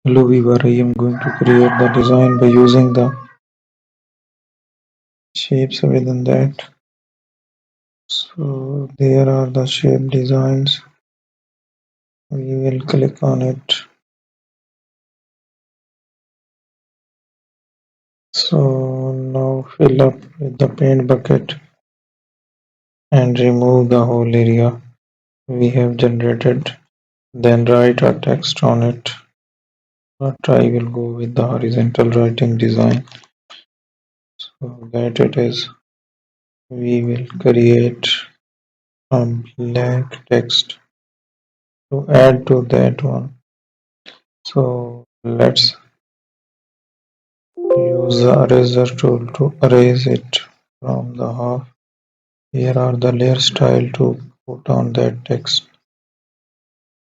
Hello viewer, I am going to create the design by using the shapes within that. So there are the shape designs. We will click on it. So now fill up with the paint bucket and remove the whole area we have generated. Then write a text on it. But I will go with the horizontal writing design. So that it is, we will create a blank text to add to that one. So let's use the eraser tool to erase it from the half. Here are the layer style to put on that text.